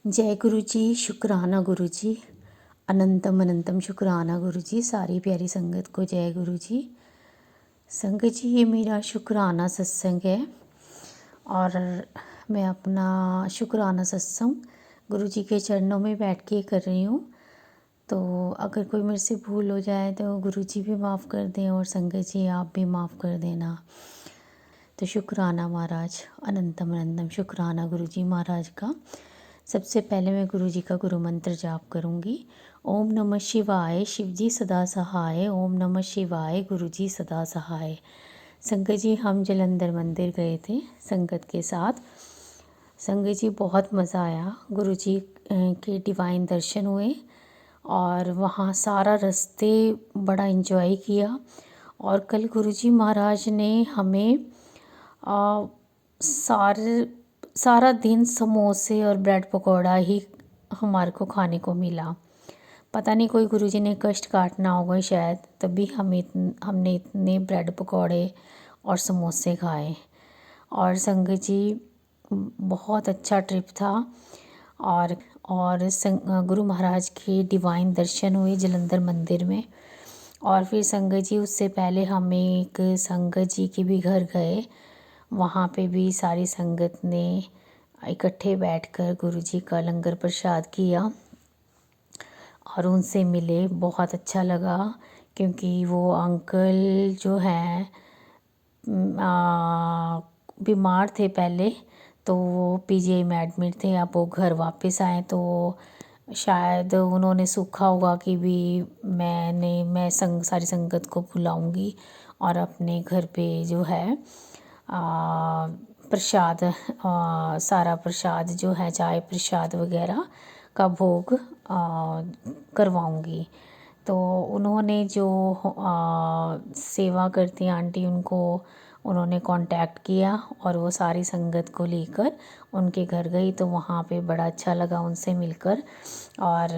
जय गुरु जी, शुक्राना गुरु जी। अनंतम अनंतम शुक्राना गुरु जी। सारी प्यारी संगत को जय गुरु जी। संगत जी, ये मेरा शुक्राना सत्संग है और मैं अपना शुक्राना सत्संग गुरु जी के चरणों में बैठ के कर रही हूँ। तो अगर कोई मेरे से भूल हो जाए तो गुरु जी भी माफ़ कर दें और संगत जी आप भी माफ़ कर देना। तो शुक्राना महाराज, अनंतम अनंतम शुक्राना गुरु जी महाराज का। सबसे पहले मैं गुरु जी का गुरु मंत्र जाप करूँगी। ओम नमः शिवाय, शिव जी सदा सहाय। ओम नमः शिवाय, गुरु जी सदा सहाय। संगत जी, हम जलंधर मंदिर गए थे संगत के साथ। संगत जी, बहुत मज़ा आया। गुरु जी के डिवाइन दर्शन हुए और वहाँ सारा रास्ते बड़ा इन्जॉय किया। और कल गुरु जी महाराज ने हमें सारा दिन समोसे और ब्रेड पकौड़ा ही हमारे को खाने को मिला। पता नहीं कोई गुरुजी ने कष्ट काटना होगा शायद, तभी हमने इतने ब्रेड पकौड़े और समोसे खाए। और संगत जी, बहुत अच्छा ट्रिप था। और गुरु महाराज के डिवाइन दर्शन हुए जलंधर मंदिर में। और फिर संगत जी, उससे पहले हम एक संगत जी के भी घर गए। वहाँ पे भी सारी संगत ने इकट्ठे बैठकर गुरुजी का लंगर प्रसाद किया और उनसे मिले। बहुत अच्छा लगा क्योंकि वो अंकल जो हैं बीमार थे पहले, तो वो पीजीआई में एडमिट थे। अब वो घर वापस आए तो शायद उन्होंने सूखा होगा कि भी मैं सारी संगत को बुलाऊंगी और अपने घर पे जो है प्रसाद, सारा प्रसाद जो है चाय प्रसाद वगैरह का भोग करवाऊंगी। तो उन्होंने जो सेवा करती आंटी, उन्होंने कांटेक्ट किया और वो सारी संगत को लेकर उनके घर गई। तो वहाँ पे बड़ा अच्छा लगा उनसे मिलकर और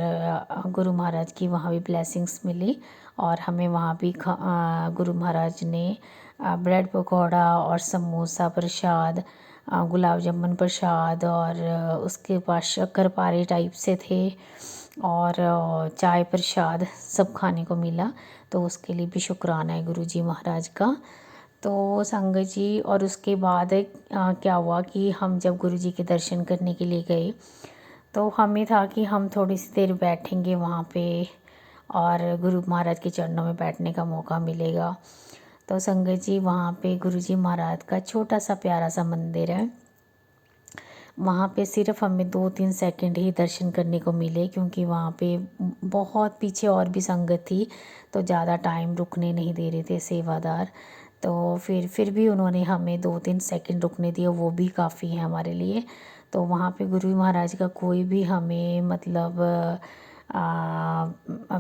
गुरु महाराज की वहाँ भी ब्लेसिंग्स मिली। और हमें वहाँ भी गुरु महाराज ने ब्रेड पकौड़ा और समोसा प्रसाद, गुलाब जामुन प्रसाद और उसके पास शक्करपारे टाइप से थे और चाय प्रसाद सब खाने को मिला। तो उसके लिए भी शुक्राना है गुरु जी महाराज का। तो संगत जी, और उसके बाद क्या हुआ कि हम जब गुरु जी के दर्शन करने के लिए गए तो हमें था कि हम थोड़ी सी देर बैठेंगे वहाँ पे और गुरु महाराज के चरणों में बैठने का मौका मिलेगा। तो संगत जी, वहाँ पे गुरु जी महाराज का छोटा सा प्यारा सा मंदिर है। वहाँ पे सिर्फ हमें 2-3 सेकंड ही दर्शन करने को मिले क्योंकि वहाँ पे बहुत पीछे और भी संगत थी, तो ज़्यादा टाइम रुकने नहीं दे रहे थे सेवादार। तो फिर भी उन्होंने हमें 2-3 सेकंड रुकने दिया, वो भी काफ़ी है हमारे लिए। तो वहाँ पे गुरु महाराज का कोई भी हमें मतलब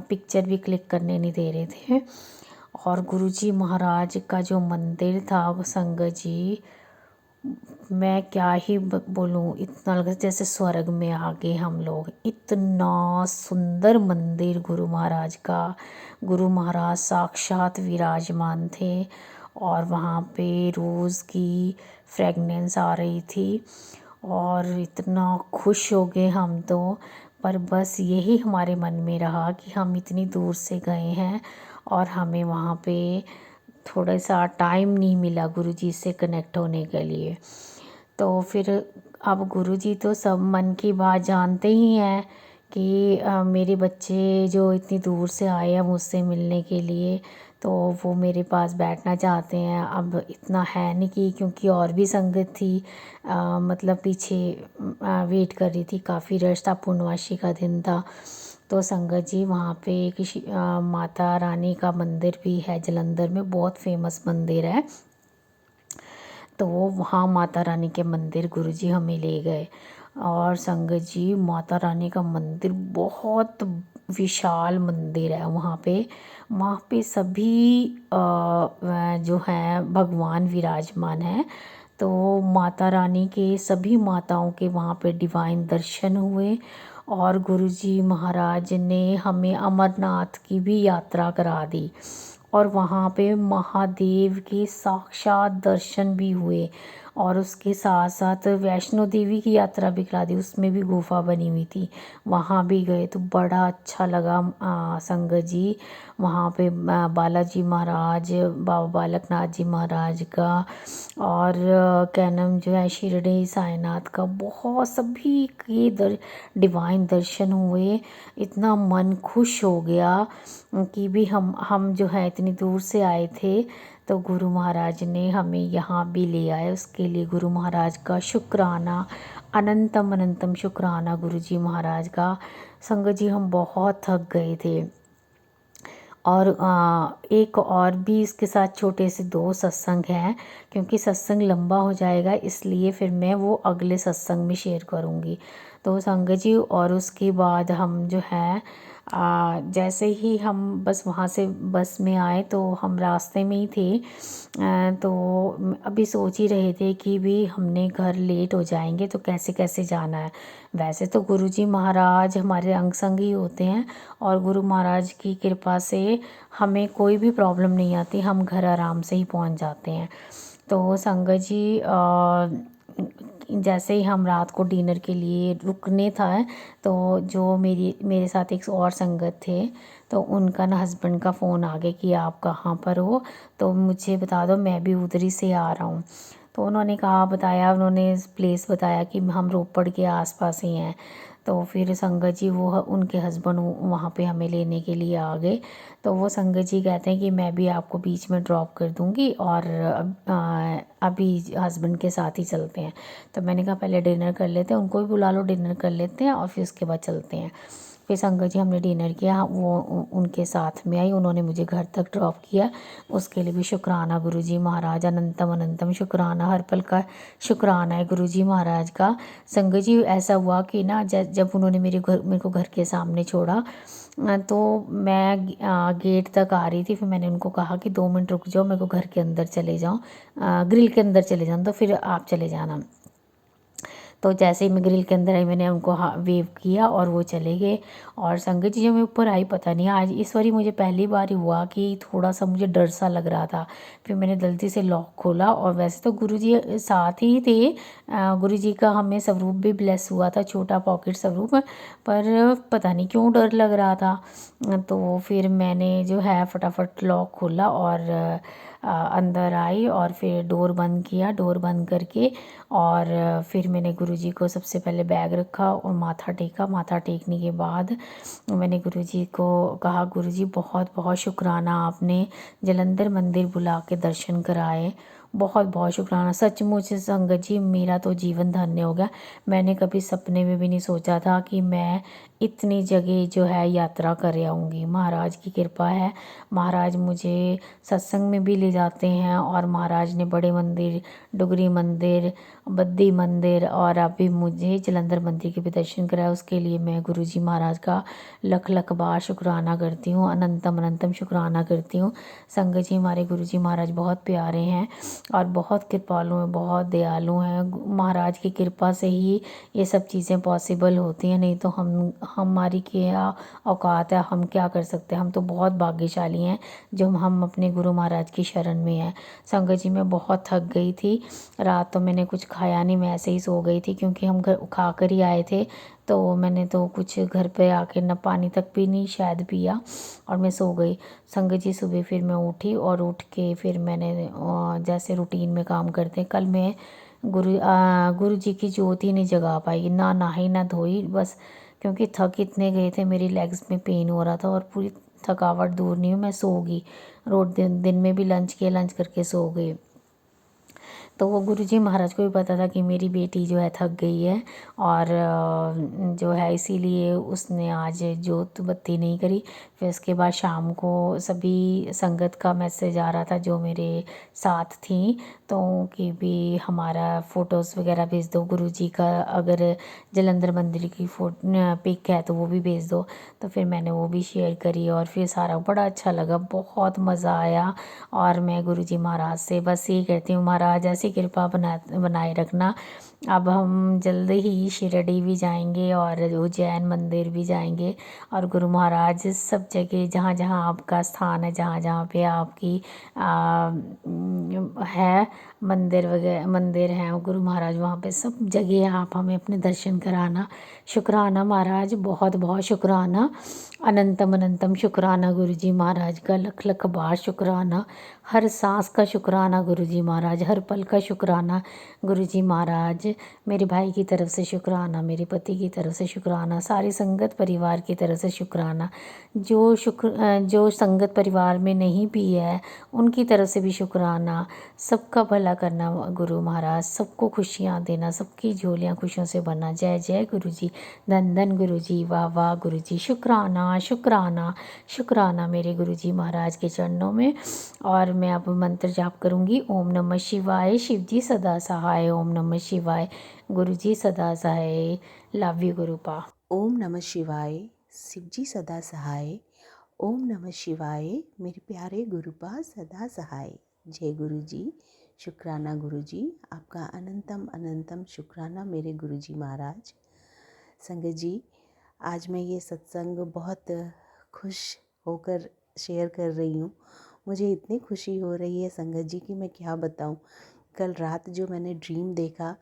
पिक्चर भी क्लिक करने नहीं दे रहे थे। और गुरु जी महाराज का जो मंदिर था संगत जी, मैं क्या ही बोलूँ, इतना लगा जैसे स्वर्ग में आ गए हम लोग। इतना सुंदर मंदिर गुरु महाराज का। गुरु महाराज साक्षात विराजमान थे और वहाँ पे रोज़ की फ्रेगनेंस आ रही थी और इतना खुश हो गए हम तो। पर बस यही हमारे मन में रहा कि हम इतनी दूर से गए हैं और हमें वहाँ पे थोड़ा सा टाइम नहीं मिला गुरुजी से कनेक्ट होने के लिए। तो फिर अब गुरुजी तो सब मन की बात जानते ही हैं कि मेरे बच्चे जो इतनी दूर से आए हैं मुझसे मिलने के लिए, तो वो मेरे पास बैठना चाहते हैं। अब इतना है नहीं कि क्योंकि और भी संगत थी, मतलब पीछे वेट कर रही थी, काफ़ी रश था, पूर्णमासी का दिन था। तो संगत जी, वहाँ पे एक माता रानी का मंदिर भी है जलंधर में, बहुत फेमस मंदिर है। तो वहाँ माता रानी के मंदिर गुरुजी हमें ले गए। और संगत जी, माता रानी का मंदिर बहुत विशाल मंदिर है। वहाँ पे सभी जो हैं भगवान विराजमान हैं। तो माता रानी के सभी माताओं के वहाँ पे डिवाइन दर्शन हुए और गुरुजी महाराज ने हमें अमरनाथ की भी यात्रा करा दी और वहाँ पे महादेव के साक्षात दर्शन भी हुए। और उसके साथ साथ वैष्णो देवी की यात्रा भी करा दी, उसमें भी गुफा बनी हुई थी, वहाँ भी गए तो बड़ा अच्छा लगा संगत जी। वहाँ पे बालाजी महाराज, बाबा बालकनाथ जी महाराज का और क्या नाम जो है शिरडी साईनाथ का, बहुत सभी के डिवाइन दर्शन हुए। इतना मन खुश हो गया कि भी हम जो है इतनी दूर से आए थे, तो गुरु महाराज ने हमें यहाँ भी ले आए। उसके लिए गुरु महाराज का शुक्राना, अनंतम अनंतम शुक्राना गुरु जी महाराज का। संगत जी हम बहुत थक गए थे। और एक और भी इसके साथ छोटे से 2 सत्संग हैं, क्योंकि सत्संग लंबा हो जाएगा इसलिए फिर मैं वो अगले सत्संग में शेयर करूँगी। तो संगत जी और उसके बाद हम जो है जैसे ही हम बस वहाँ से बस में आए तो हम रास्ते में ही थे। तो अभी सोच ही रहे थे कि भी हमने घर लेट हो जाएंगे तो कैसे कैसे जाना है। वैसे तो गुरुजी महाराज हमारे अंग संग ही होते हैं और गुरु महाराज की कृपा से हमें कोई भी प्रॉब्लम नहीं आती, हम घर आराम से ही पहुंच जाते हैं। तो संगत जी जैसे ही हम रात को डिनर के लिए रुकने था, तो जो मेरे साथ एक और संगत थे, तो उनका ना हस्बैंड का फ़ोन आ गया कि आप कहाँ पर हो, तो मुझे बता दो, मैं भी उधर ही से आ रहा हूँ। तो उन्होंने कहा, बताया, उन्होंने प्लेस बताया कि हम रोपड़ के आसपास ही हैं। तो फिर संगत जी वो उनके हस्बैंड वहाँ पे हमें लेने के लिए आ गए। तो वो संगत जी कहते हैं कि मैं भी आपको बीच में ड्रॉप कर दूँगी और अभी हस्बैंड के साथ ही चलते हैं। तो मैंने कहा पहले डिनर कर लेते हैं, उनको भी बुला लो, डिनर कर लेते हैं और फिर उसके बाद चलते हैं। फिर संगत जी हमने डिनर किया, वो उनके साथ में आई, उन्होंने मुझे घर तक ड्रॉप किया। उसके लिए भी शुक्राना गुरुजी महाराज, अनंतम अनंतम शुक्राना, हर पल का शुक्राना है गुरुजी महाराज का। संगत जी ऐसा हुआ कि ना जब उन्होंने मेरे को घर के सामने छोड़ा, तो मैं गेट तक आ रही थी। फिर मैंने उनको कहा कि 2 मिनट रुक जाओ, मेरे को घर के अंदर चले जाओ, ग्रिल के अंदर चले जाओ, तो फिर आप चले जाना। तो जैसे ही मैं ग्रिल के अंदर आई, मैंने उनको वेव किया और वो चले गए। और संगत जी जब मैं ऊपर आई, पता नहीं आज इस बारी मुझे पहली बार हुआ कि थोड़ा सा मुझे डर सा लग रहा था। फिर मैंने जल्दी से लॉक खोला और वैसे तो गुरुजी साथ ही थे, गुरुजी का हमें स्वरूप भी ब्लेस हुआ था, छोटा पॉकेट स्वरूप, पर पता नहीं क्यों डर लग रहा था। तो फिर मैंने जो है फटाफट लॉक खोला और अंदर आई और फिर डोर बंद किया। डोर बंद करके और फिर मैंने गुरुजी को सबसे पहले बैग रखा और माथा टेका। माथा टेकने के बाद मैंने गुरुजी को कहा, गुरुजी बहुत बहुत शुक्राना, आपने जलंधर मंदिर बुला के दर्शन कराए, बहुत बहुत शुक्राना। सचमुच संगत जी मेरा तो जीवन धन्य हो गया। मैंने कभी सपने में भी नहीं सोचा था कि मैं इतनी जगह जो है यात्रा कर आऊँगी। महाराज की कृपा है, महाराज मुझे सत्संग में भी ले जाते हैं और महाराज ने बड़े मंदिर, डुगरी मंदिर, बद्दी मंदिर और अभी मुझे जलंधर मंदिर के भी दर्शन कराया। उसके लिए मैं गुरुजी महाराज का लख लख बार शुक्राना करती हूँ, अनंतम अनंतम शुक्राना करती हूँ। संगत जी हमारे गुरुजी महाराज बहुत प्यारे हैं और बहुत कृपालु हैं, बहुत दयालु हैं। महाराज की कृपा से ही ये सब चीज़ें पॉसिबल होती हैं, नहीं तो हमारी क्या औकात है, हम क्या कर सकते हैं। हम तो बहुत भाग्यशाली हैं जो हम अपने गुरु महाराज की शरण में हैं। संगत जी मैं बहुत थक गई थी, रात तो मैंने कुछ खाया नहीं, मैं ऐसे ही सो गई थी क्योंकि हम घर खा कर ही आए थे। तो मैंने तो कुछ घर पे आके न पानी तक भी नहीं शायद पिया और मैं सो गई। संगत जी सुबह फिर मैं उठी और उठ के फिर मैंने जैसे रूटीन में काम करते हैं, कल मैं गुरु जी की ज्योत ही नहीं जगा पाई, ना नहाई ना धोई, बस क्योंकि थक इतने गए थे, मेरी लेग्स में पेन हो रहा था और पूरी थकावट दूर नहीं हुई, मैं सो गई। रोज दिन में भी लंच किया, लंच करके सो गई। तो वो गुरुजी महाराज को भी पता था कि मेरी बेटी जो है थक गई है और जो है इसीलिए उसने आज जोत बत्ती नहीं करी। फिर उसके बाद शाम को सभी संगत का मैसेज आ रहा था जो मेरे साथ थी, तो कि भी हमारा फ़ोटोज़ वगैरह भेज दो, गुरुजी का अगर जलंधर मंदिर की पिक है तो वो भी भेज दो। तो फिर मैंने वो भी शेयर करी और फिर सारा बड़ा अच्छा लगा, बहुत मज़ा आया। और मैं गुरुजी महाराज से बस यही कहती हूँ, महाराज ऐसी कृपा बनाए रखना अब हम जल्द ही शिरडी भी जाएंगे और उज्जैन मंदिर भी जाएंगे। और गुरु महाराज सब जगह जहाँ जहाँ आपका स्थान है, जहाँ जहाँ पे आपकी है मंदिर वगैरह, मंदिर हैं गुरु महाराज, वहाँ पे सब जगह आप हमें अपने दर्शन कराना। शुक्राना महाराज, बहुत बहुत शुक्राना, अनंतम अनंतम शुक्राना गुरु जी महाराज का, लख लख बार शुक्राना। हर सांस का शुक्राना गुरु जी महाराज, हर पल का शुक्राना गुरु जी महाराज। मेरे भाई की तरफ से शुक्राना, मेरे पति की तरफ से शुक्राना, सारी संगत परिवार की तरफ से शुक्राना। जो संगत परिवार में नहीं भी है उनकी तरफ से भी शुक्राना। सबका भला करना गुरु महाराज, सबको खुशियाँ देना, सबकी झोलियाँ खुशियों से भरना। जय जय गुरु जी, धन धन गुरु जी, वाह वाह गुरु जी, शुक्राना शुक्राना शुक्राना मेरे गुरु जी महाराज के चरणों में। और मैं अब मंत्र जाप करूँगी। ओम नमः शिवाय, शिव जी सदा सहाय। ओम नमः शिवाय, गुरु जी सदा सहाय। Love you गुरुपा। ओम नमः शिवाय, शिव जी सदा सहाय। ओम नमः शिवाय, मेरे प्यारे गुरुपा सदा सहाय। जय गुरु जी, शुक्राना गुरु जी, आपका अनंतम अनंतम शुक्राना मेरे गुरु जी महाराज। संगत जी, आज मैं ये सत्संग बहुत खुश होकर शेयर कर रही हूँ। मुझे इतनी खुशी हो रही है संगत जी कि मैं क्या बताऊँ। कल रात जो मैंने ड्रीम देखा,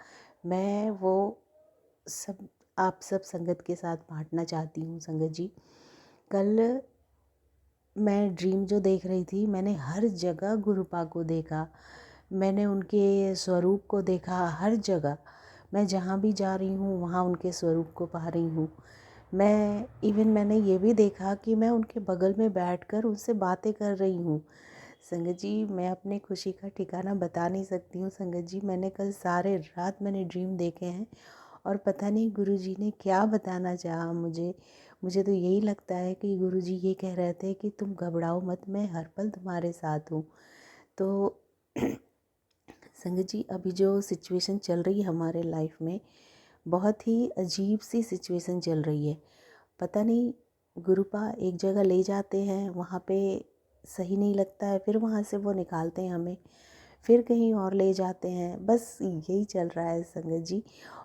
मैं वो सब आप सब संगत के साथ बांटना चाहती हूँ। संगत जी, कल मैं ड्रीम जो देख रही थी, मैंने हर जगह गुरुपा को देखा, मैंने उनके स्वरूप को देखा हर जगह। मैं जहाँ भी जा रही हूँ वहाँ उनके स्वरूप को पा रही हूँ। मैंने ये भी देखा कि मैं उनके बगल में बैठकर उनसे बातें कर रही हूँ। संगत जी, मैं अपनी खुशी का ठिकाना बता नहीं सकती हूँ। संगत जी, मैंने कल सारे रात मैंने ड्रीम देखे हैं और पता नहीं गुरुजी ने क्या बताना चाहा मुझे। मुझे तो यही लगता है कि गुरुजी ये कह रहे थे कि तुम घबराओ मत, मैं हर पल तुम्हारे साथ हूँ। तो संगत जी, अभी जो सिचुएशन चल रही है हमारे लाइफ में, बहुत ही अजीब सी सिचुएशन चल रही है। पता नहीं, गुरुपा एक जगह ले जाते हैं, वहाँ पे सही नहीं लगता है, फिर वहाँ से वो निकालते हैं हमें, फिर कहीं और ले जाते हैं। बस यही चल रहा है संगत जी।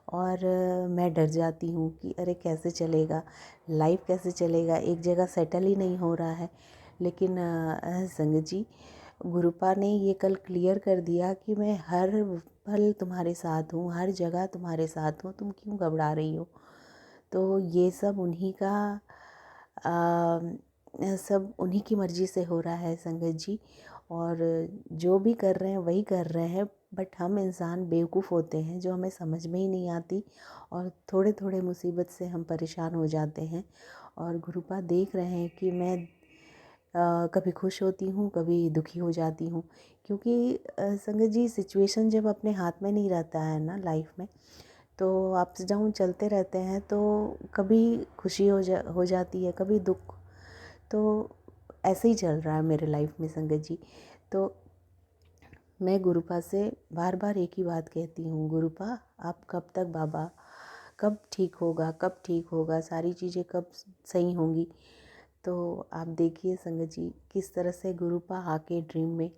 और मैं डर जाती हूँ कि अरे कैसे चलेगा, लाइफ कैसे चलेगा, एक जगह सेटल ही नहीं हो रहा है। लेकिन संगत जी, गुरुपा ने ये कल क्लियर कर दिया कि मैं हर पल तुम्हारे साथ हूँ, हर जगह तुम्हारे साथ हूँ, तुम क्यों घबरा रही हो। तो ये सब उन्हीं का सब उन्हीं की मर्ज़ी से हो रहा है संगत जी। और जो भी कर रहे हैं वही कर रहे हैं, बट हम इंसान बेवकूफ़ होते हैं जो हमें समझ में ही नहीं आती, और थोड़े थोड़े मुसीबत से हम परेशान हो जाते हैं। और गुरुपा देख रहे हैं कि मैं कभी खुश होती हूँ, कभी दुखी हो जाती हूँ। क्योंकि संगत जी, सिचुएशन जब अपने हाथ में नहीं रहता है ना लाइफ में, तो अप्स डाउन चलते रहते हैं। तो कभी खुशी हो जाती है, कभी दुख। तो ऐसे ही चल रहा है मेरे लाइफ में संगत जी। तो मैं गुरुपा से बार बार एक ही बात कहती हूँ, गुरुपा आप कब तक, बाबा कब ठीक होगा, कब ठीक होगा, सारी चीज़ें कब सही होंगी। तो आप देखिए संगत जी, किस तरह से गुरुपा आके ड्रीम में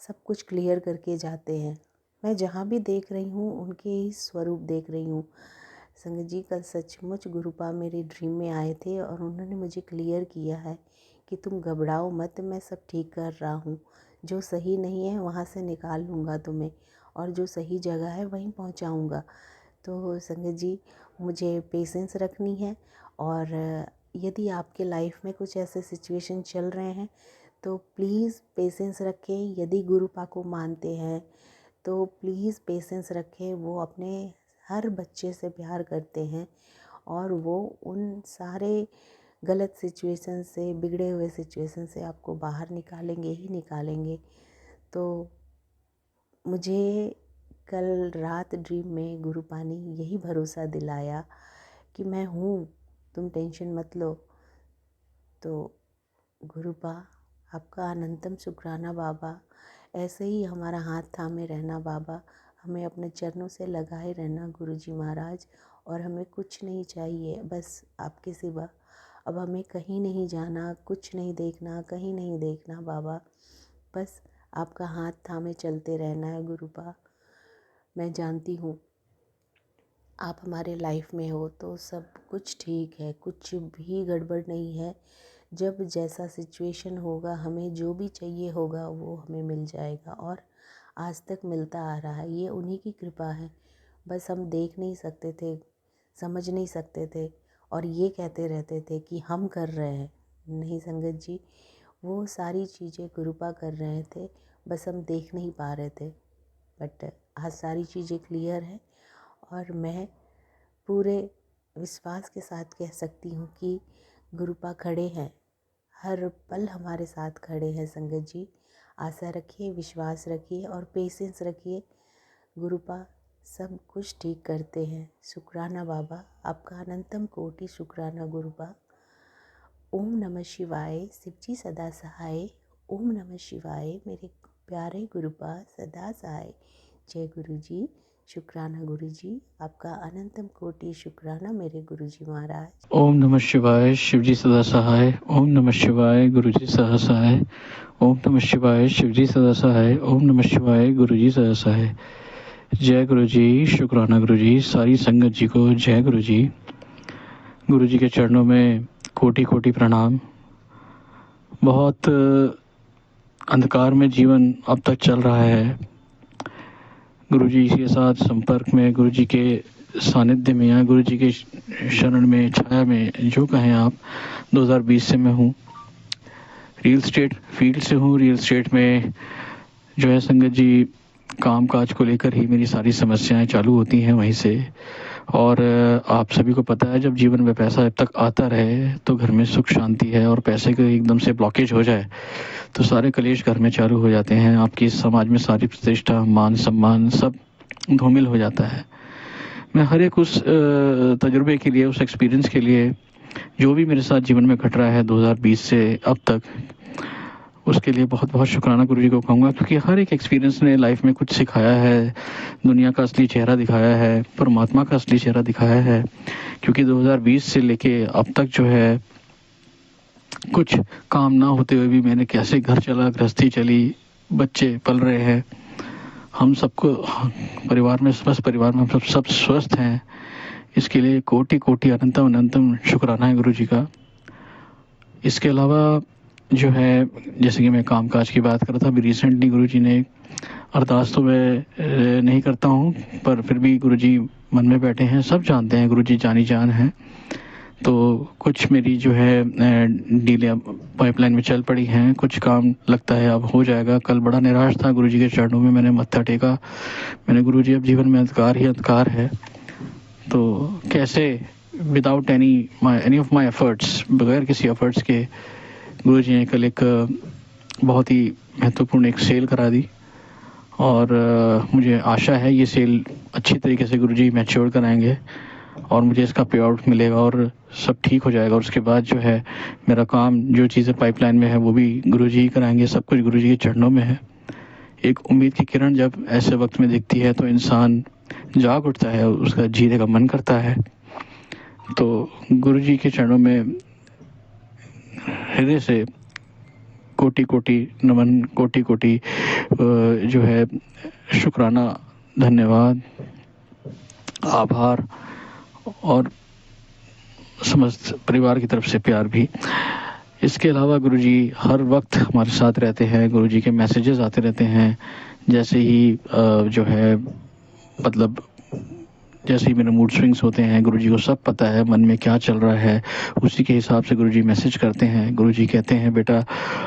सब कुछ क्लियर करके जाते हैं। मैं जहाँ भी देख रही हूँ उनके ही स्वरूप देख रही हूँ। संगत जी, कल सचमुच गुरुपा मेरे ड्रीम में आए थे और उन्होंने मुझे क्लियर किया है कि तुम घबराओ मत, मैं सब ठीक कर रहा हूँ। जो सही नहीं है वहाँ से निकाल लूँगा तुम्हें, और जो सही जगह है वहीं पहुँचाऊँगा। तो संगत जी, मुझे पेशेंस रखनी है। और यदि आपके लाइफ में कुछ ऐसे सिचुएशन चल रहे हैं तो प्लीज़ पेशेंस रखें। यदि गुरुपा को मानते हैं तो प्लीज़ पेशेंस रखें। वो अपने हर बच्चे से प्यार करते हैं और वो उन सारे गलत सिचुएशन से, बिगड़े हुए सिचुएशन से आपको बाहर निकालेंगे ही निकालेंगे। तो मुझे कल रात ड्रीम में गुरुपा ने यही भरोसा दिलाया कि मैं हूँ, तुम टेंशन मत लो। तो गुरुपा, आपका अनंतम शुक्राना बाबा। ऐसे ही हमारा हाथ थामे रहना बाबा, हमें अपने चरणों से लगाए रहना गुरुजी महाराज। और हमें कुछ नहीं चाहिए बस आपके सिवा। अब हमें कहीं नहीं जाना, कुछ नहीं देखना, कहीं नहीं देखना बाबा, बस आपका हाथ थामे चलते रहना है गुरुपा। मैं जानती हूँ आप हमारे लाइफ में हो तो सब कुछ ठीक है, कुछ भी गड़बड़ नहीं है। जब जैसा सिचुएशन होगा, हमें जो भी चाहिए होगा वो हमें मिल जाएगा और आज तक मिलता आ रहा है। ये उन्हीं की कृपा है। बस हम देख नहीं सकते थे, समझ नहीं सकते थे और ये कहते रहते थे कि हम कर रहे हैं। नहीं संगत जी, वो सारी चीज़ें कृपा कर रहे थे, बस हम देख नहीं पा रहे थे। बट आज सारी चीज़ें क्लियर है और मैं पूरे विश्वास के साथ कह सकती हूँ कि गुरुपा खड़े हैं, हर पल हमारे साथ खड़े हैं। संगत जी, आशा रखिए, विश्वास रखिए और पेशेंस रखिए। गुरुपा सब कुछ ठीक करते हैं। शुक्राना बाबा, आपका अनंतम कोटि शुक्राना गुरुपा। ओम नमः शिवाय, शिवजी सदा सहाय। ओम नमः शिवाय, मेरे प्यारे गुरुपा सदा सहाय। जय गुरु जी, शुक्राना गुरु जी, आपका अनंतम कोटि शुक्राना मेरे गुरु जी महाराज। ओम नमः शिवाय, शिवजी सदा सहाय। ओम नमः शिवाय, गुरुजी सदा सहाय। ओम नमः शिवाय, शिवजी सदा सहाय। ओम नमः शिवाय, गुरुजी सदा सहाय। जय गुरुजी, शुक्राना गुरुजी, सारी संगत जी को जय गुरुजी। गुरुजी के चरणों में कोटि कोटि प्रणाम। बहुत अंधकार में जीवन अब तक चल रहा है। गुरुजी के साथ संपर्क में, गुरुजी के सानिध्य में या गुरुजी के शरण में, छाया में, जो कहें आप, 2020 से मैं हूँ। रियल स्टेट फील्ड से हूँ। रियल स्टेट में जो है संगत जी, काम काज को लेकर ही मेरी सारी समस्याएं चालू होती हैं वहीं से। और आप सभी को पता है, जब जीवन में पैसा जब तक आता रहे तो घर में सुख शांति है, और पैसे को एकदम से ब्लॉकेज हो जाए तो सारे कलेश घर में चालू हो जाते हैं। आपकी समाज में सारी प्रतिष्ठा, मान सम्मान सब धूमिल हो जाता है। मैं हर एक उस तजुर्बे के लिए, उस एक्सपीरियंस के लिए, जो भी मेरे साथ जीवन में घट रहा है 2020 से अब तक, उसके लिए बहुत बहुत शुक्राना गुरुजी को कहूँगा, क्योंकि हर एक एक्सपीरियंस ने लाइफ में कुछ सिखाया है, दुनिया का असली चेहरा दिखाया है, परमात्मा का असली चेहरा दिखाया है। क्योंकि 2020 से लेके अब तक जो है, कुछ काम ना होते हुए भी मैंने कैसे घर चला, गृहस्थी चली, बच्चे पल रहे हैं, हम सबको परिवार में, स्वस्थ परिवार में हम सब स्वस्थ हैं। इसके लिए कोटि कोटि अनंतम अनंतम शुक्राना है गुरुजी का। इसके अलावा जो है, जैसे कि मैं कामकाज की बात कर रहा था, अभी रिसेंटली गुरुजी ने, अरदास तो मैं नहीं करता हूँ, पर फिर भी गुरुजी मन में बैठे हैं, सब जानते हैं गुरुजी जानी जान है। तो कुछ मेरी जो है डीले पाइपलाइन में चल पड़ी हैं, कुछ काम लगता है अब हो जाएगा। कल बड़ा निराश था, गुरुजी के चरणों में मैंने मत्था टेका। मैंने गुरुजी, अब जीवन में अंधकार ही अंधकार है, तो कैसे without any of my efforts, बगैर किसी एफर्ट्स के, गुरुजी ने कल एक बहुत ही महत्वपूर्ण एक सेल करा दी। और मुझे आशा है ये सेल अच्छी तरीके से गुरुजी मैच्योर कराएंगे और मुझे इसका पे आउट मिलेगा और सब ठीक हो जाएगा। और उसके बाद जो है, मेरा काम, जो चीज़ें पाइपलाइन में है, वो भी गुरुजी ही कराएंगे। सब कुछ गुरुजी के चरणों में है। एक उम्मीद की किरण जब ऐसे वक्त में दिखती है तो इंसान जाग उठता है, उसका जीने का मन करता है। तो गुरुजी के चरणों में हृदय से कोटि कोटि नमन, कोटि कोटि जो है शुक्राना, धन्यवाद, आभार और समस्त परिवार की तरफ से प्यार भी। इसके अलावा गुरुजी हर वक्त हमारे साथ रहते हैं। गुरुजी के मैसेजेस आते रहते हैं, जैसे ही जो है, मतलब जैसे ही मेरे मूड स्विंग्स होते हैं, गुरुजी को सब पता है मन में क्या चल रहा है, उसी के हिसाब से गुरुजी मैसेज करते हैं। गुरुजी कहते हैं, बेटा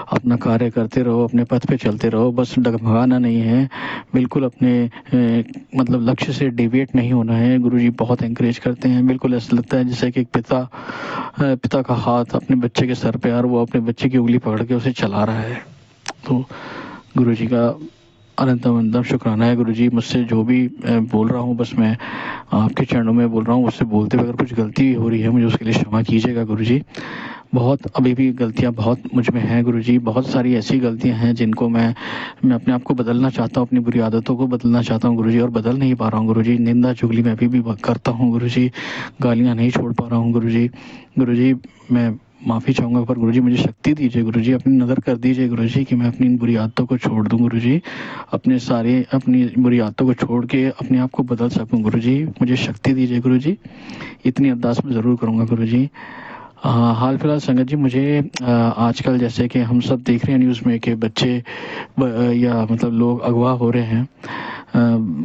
अपना कार्य करते रहो, अपने पथ पे चलते रहो, बस डगमगाना नहीं है, बिल्कुल अपने मतलब लक्ष्य से डेविएट नहीं होना है। गुरुजी बहुत एंकरेज करते हैं। बिल्कुल ऐसा लगता है जैसे कि एक पिता का हाथ अपने बच्चे के सर पे, और वो अपने बच्चे की उंगली पकड़ के उसे चला रहा है। तो गुरुजी का अनंतम अनंतम शुक्राना है। गुरुजी, मुझसे जो भी बोल रहा हूँ, बस मैं आपके चरणों में बोल रहा हूँ। उससे बोलते हुए अगर कुछ गलती हो रही है, मुझे उसके लिए क्षमा कीजिएगा गुरुजी। बहुत अभी भी गलतियाँ बहुत मुझ में हैं गुरुजी। बहुत सारी ऐसी गलतियाँ हैं जिनको मैं अपने आप को बदलना चाहता हूँ, अपनी बुरी आदतों को बदलना चाहता हूँ गुरुजी, और बदल नहीं पा रहा हूँ गुरुजी। निंदा चुगली मैं अभी भी करता हूँ गुरुजी, गालियाँ नहीं छोड़ पा रहा हूँ गुरुजी। गुरुजी, मैं माफ़ी चाहूँगा, पर गुरुजी मुझे शक्ति दीजिए गुरुजी, अपनी नज़र कर दीजिए गुरुजी कि मैं अपनी इन बुरी आदतों को छोड़ दूँ गुरुजी, अपनी बुरी आदतों को छोड़ के अपने आप को बदल सकूँ गुरुजी, मुझे शक्ति दीजिए गुरुजी। इतनी अरदास मैं ज़रूर करूँगा गुरुजी। हाल फिलहाल संगत जी, मुझे आजकल जैसे कि हम सब देख रहे हैं न्यूज़ में कि बच्चे या मतलब लोग अगवा हो रहे हैं,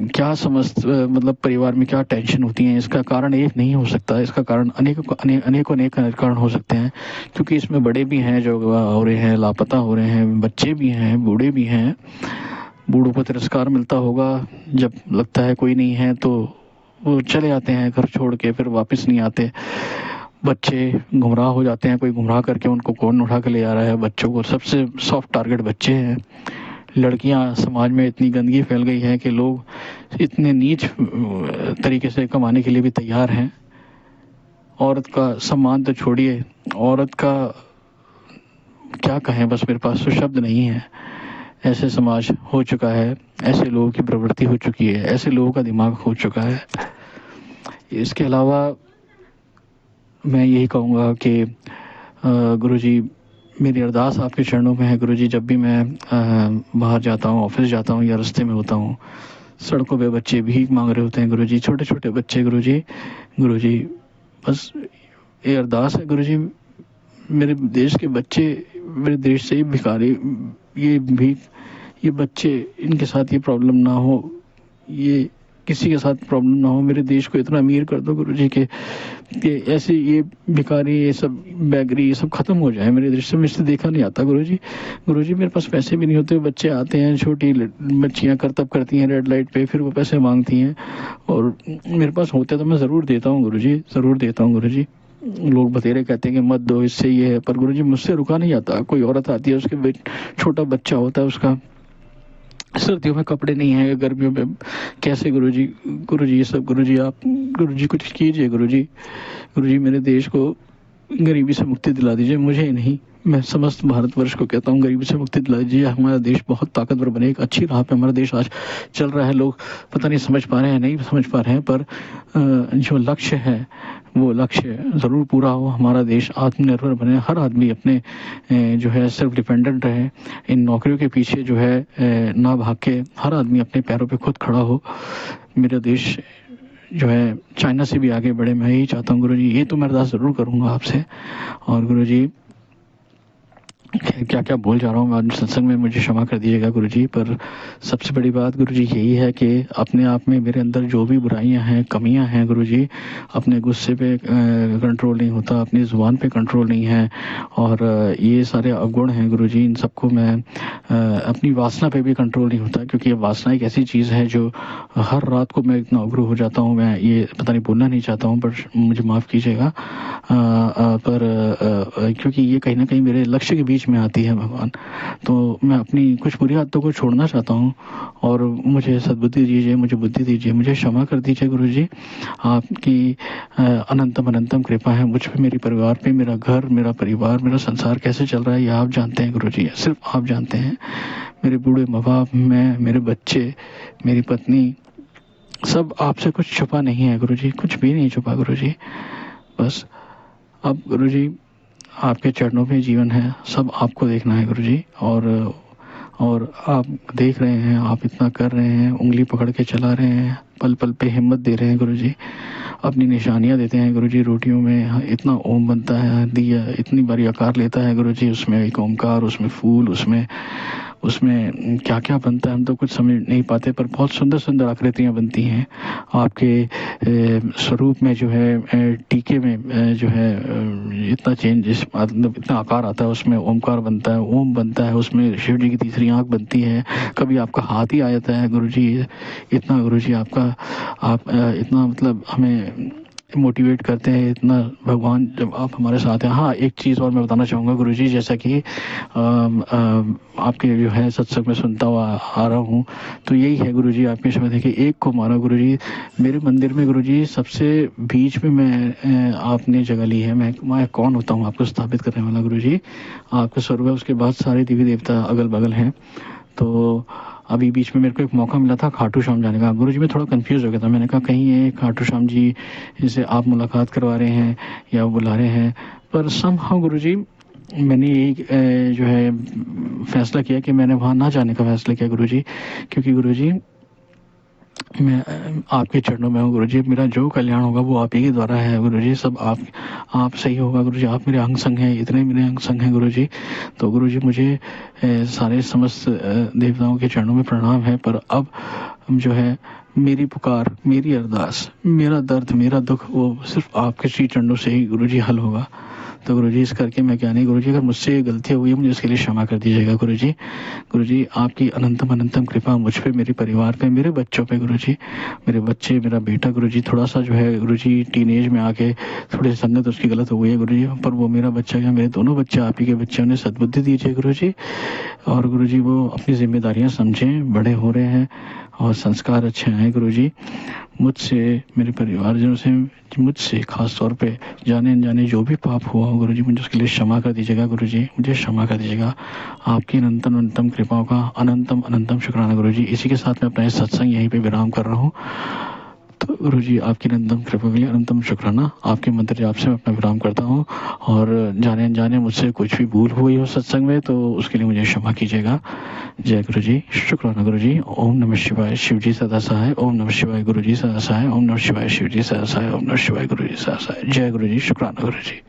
क्या मतलब परिवार में क्या टेंशन होती है, इसका कारण एक नहीं हो सकता, इसका कारण अनेक कारण हो सकते हैं, क्योंकि इसमें बड़े भी हैं जो अगवा हो रहे हैं, लापता हो रहे हैं, बच्चे भी हैं, बूढ़े भी हैं। बूढ़ों को तिरस्कार मिलता होगा, जब लगता है कोई नहीं है तो वो चले आते हैं घर छोड़ के, फिर वापस नहीं आते। बच्चे गुमराह हो जाते हैं, कोई गुमराह करके उनको कौन उठा के ले आ रहा है। बच्चों को सबसे सॉफ्ट टारगेट बच्चे हैं। लड़कियां, समाज में इतनी गंदगी फैल गई है कि लोग इतने नीच तरीके से कमाने के लिए भी तैयार हैं। औरत का सम्मान तो छोड़िए, औरत का क्या कहें, बस मेरे पास तो शब्द नहीं है। ऐसे समाज हो चुका है, ऐसे लोगों की प्रवृत्ति हो चुकी है, ऐसे लोगों का दिमाग हो चुका है। इसके अलावा मैं यही कहूँगा कि गुरुजी, मेरी अरदास आपके चरणों में है गुरुजी। जब भी मैं बाहर जाता हूँ, ऑफिस जाता हूँ या रास्ते में होता हूँ, सड़कों पे बच्चे भीख मांग रहे होते हैं गुरुजी, छोटे छोटे बच्चे गुरुजी बस ये अरदास है गुरुजी, मेरे देश के बच्चे, मेरे देश से ही भिखारी, ये बच्चे, इनके साथ ये प्रॉब्लम ना हो, ये किसी के साथ प्रॉब्लम ना हो। मेरे देश को इतना अमीर कर दो गुरुजी कि ऐसे ये भिखारी, ये सब बैगरी, ये सब खत्म हो जाए मेरे देश से। मुझसे देखा नहीं आता गुरुजी मेरे पास पैसे भी नहीं होते, बच्चे आते हैं, छोटी बच्चियां करतब करती हैं रेड लाइट पे, फिर वो पैसे मांगती हैं, और मेरे पास होते तो मैं ज़रूर देता हूँ गुरुजी, ज़रूर देता हूँ गुरुजी। लोग बतेरे कहते हैं कि मत दो, इससे ये है, पर गुरुजी मुझसे रुका नहीं जाता। कोई औरत आती है, उसके छोटा बच्चा होता है, उसका सर्दियों में कपड़े नहीं है, गर्मियों में कैसे गुरुजी ये सब गुरुजी, आप गुरुजी कुछ कीजिए गुरुजी मेरे देश को गरीबी से मुक्ति दिला दीजिए। मुझे ही नहीं, मैं समस्त भारतवर्ष को कहता हूँ, गरीबी से मुक्ति दिला दीजिए। हमारा देश बहुत ताकतवर बने, एक अच्छी राह पे हमारा देश आज चल रहा है। लोग पता नहीं समझ पा रहे हैं, नहीं समझ पा रहे हैं, पर जो लक्ष्य है वो लक्ष्य ज़रूर पूरा हो। हमारा देश आत्मनिर्भर बने, हर आदमी अपने जो है सेल्फ डिपेंडेंट रहे, इन नौकरियों के पीछे जो है ना भाग के हर आदमी अपने पैरों पे खुद खड़ा हो। मेरा देश जो है चाइना से भी आगे बढ़े, मैं यही चाहता हूँ गुरुजी। ये तो मैं अरदास ज़रूर करूँगा आपसे। और गुरुजी क्या क्या बोल जा रहा हूँ मैं आज सत्संग में, मुझे क्षमा कर दीजिएगा गुरुजी। पर सबसे बड़ी बात गुरुजी यही है कि अपने आप में मेरे अंदर जो भी बुराइयां हैं, कमियां हैं गुरुजी, अपने गुस्से पे कंट्रोल नहीं होता, अपनी ज़ुबान पे कंट्रोल नहीं है, और ये सारे अवगुण हैं गुरुजी। इन सबको मैं अपनी वासना पे भी कंट्रोल नहीं होता, क्योंकि ये वासना एक ऐसी चीज़ है जो हर रात को मैं इतना उग्र हो जाता हूँ। मैं ये पता नहीं बोलना नहीं चाहता हूँ, पर मुझे माफ़ कीजिएगा, पर क्योंकि ये कहीं ना कहीं मेरे लक्ष्य के बीच में आती है भगवान। तो मैं अपनी कुछ बुरी आदतों को छोड़ना चाहता हूँ, और मुझे सद्बुद्धि दीजिए, मुझे बुद्धि दीजिए, मुझे क्षमा कर दीजिए गुरुजी। आपकी अनंतम कृपा है मुझ पे, मेरे परिवार पे, मेरा घर, मेरा परिवार, मेरा संसार कैसे चल रहा है ये आप जानते हैं गुरुजी, सिर्फ आप जानते हैं। मेरे बूढ़े माँ बाप, मैं, मेरे बच्चे, मेरी पत्नी, सब आपसे कुछ छुपा नहीं है गुरुजी, कुछ भी नहीं छुपा गुरुजी। बस अब गुरुजी आपके चरणों में जीवन है, सब आपको देखना है गुरुजी। और आप देख रहे हैं, आप इतना कर रहे हैं, उंगली पकड़ के चला रहे हैं, पल पल पे हिम्मत दे रहे हैं गुरुजी, अपनी निशानियां देते हैं गुरुजी। रोटियों में इतना ओम बनता है, दिया इतनी बारी आकार लेता है गुरुजी, उसमें एक ओमकार, उसमें फूल, उसमें क्या क्या बनता है हम तो कुछ समझ नहीं पाते, पर बहुत सुंदर सुंदर आकृतियाँ बनती हैं आपके स्वरूप में। जो है टीके में जो है इतना चेंज, इतना आकार आता है, उसमें ओमकार बनता है, ओम बनता है, उसमें शिव जी की तीसरी आंख बनती है, कभी आपका हाथ ही आ जाता है गुरुजी। इतना गुरुजी आपका, आप इतना मतलब हमें मोटिवेट करते हैं इतना भगवान, जब आप हमारे साथ हैं। हाँ, एक चीज़ और मैं बताना चाहूँगा गुरुजी, जैसा कि आपके जो है सत्संग में सुनता हुआ आ रहा हूँ, तो यही है गुरुजी, आपके शब्द है कि एक को मानो गुरुजी। मेरे मंदिर में गुरुजी सबसे बीच में मैं आपने जगह ली है। मैं कौन होता हूँ आपको स्थापित करने वाला गुरुजी? आपका स्वरूप है, उसके बाद सारे देवी देवता अगल बगल हैं। तो अभी बीच में मेरे को एक मौका मिला था खाटू श्याम जाने का गुरुजी, मैं थोड़ा कंफ्यूज हो गया था। मैंने कहा कहीं ये खाटू श्याम जी से आप मुलाकात करवा रहे हैं या बुला रहे हैं, पर समहाउ गुरुजी मैंने एक जो है फैसला किया कि मैंने वहाँ ना जाने का फैसला किया गुरुजी, क्योंकि गुरुजी मैं आपके चरणों में हूँ गुरुजी। मेरा जो कल्याण होगा वो आप ही के द्वारा है गुरुजी। सब आप सही होगा गुरुजी। आप मेरे अंग संग हैं, इतने मेरे अंग संग हैं गुरुजी। तो गुरुजी मुझे सारे समस्त देवताओं के चरणों में प्रणाम है। पर अब जो है मेरी पुकार, मेरी अरदास, मेरा दर्द, मेरा दुख वो सिर्फ आपके श्री चरणों से ही गुरुजी हल होगा। तो गुरुजी इस करके मैं क्या नहीं गुरुजी, अगर मुझसे गलती हुई है मुझे इसके लिए क्षमा कर दीजिएगा गुरुजी। गुरुजी आपकी अनंतम अनंतम कृपा मुझ पे, मेरे परिवार पे, मेरे बच्चों पे गुरुजी। मेरे बच्चे, मेरा बेटा गुरुजी थोड़ा सा जो है गुरुजी टीनेज में आके थोड़ी संगत उसकी गलत हो गई है गुरुजी, पर वो मेरा बच्चा क्या, मेरे दोनों बच्चे आप ही के बच्चे, उन्हें सद्बुद्धि दीजिए गुरुजी। और गुरुजी वो अपनी जिम्मेदारियां समझें, बड़े हो रहे हैं और संस्कार अच्छे हैं गुरुजी। मुझसे, मेरे परिवारजनों से, मुझसे खास तौर पे जाने अनजाने जो भी पाप हुआ हो गुरुजी, मुझे उसके लिए क्षमा कर दीजिएगा गुरुजी। मुझे क्षमा कर दीजिएगा। आपकी अनंतम अनंतम कृपाओं का अनंतम अनंतम शुक्राना गुरुजी। इसी के साथ मैं अपना इस सत्संग यहीं पे विराम कर रहा हूँ। तो गुरुजी आपकी अनंतम कृपा के लिए अनंतम शुक्राना। आपके मंत्र जाप से मैं अपना विराम करता हूँ। और जाने अनजाने मुझसे कुछ भी भूल हुई हो सत्संग में तो उसके लिए मुझे क्षमा कीजिएगा। जय गुरुजी, शुक्राना गुरुजी। ओम नमः शिवाय, शिवजी सदा सहाय। ओम नमः शिवाय, गुरुजी सदा सहाय। ओम नमः शिवाय, शिवजी सदा सहाय। ओम नमः शिवाय, गुरुजी सदा सहाय। जय गुरुजी, शुक्राना गुरुजी।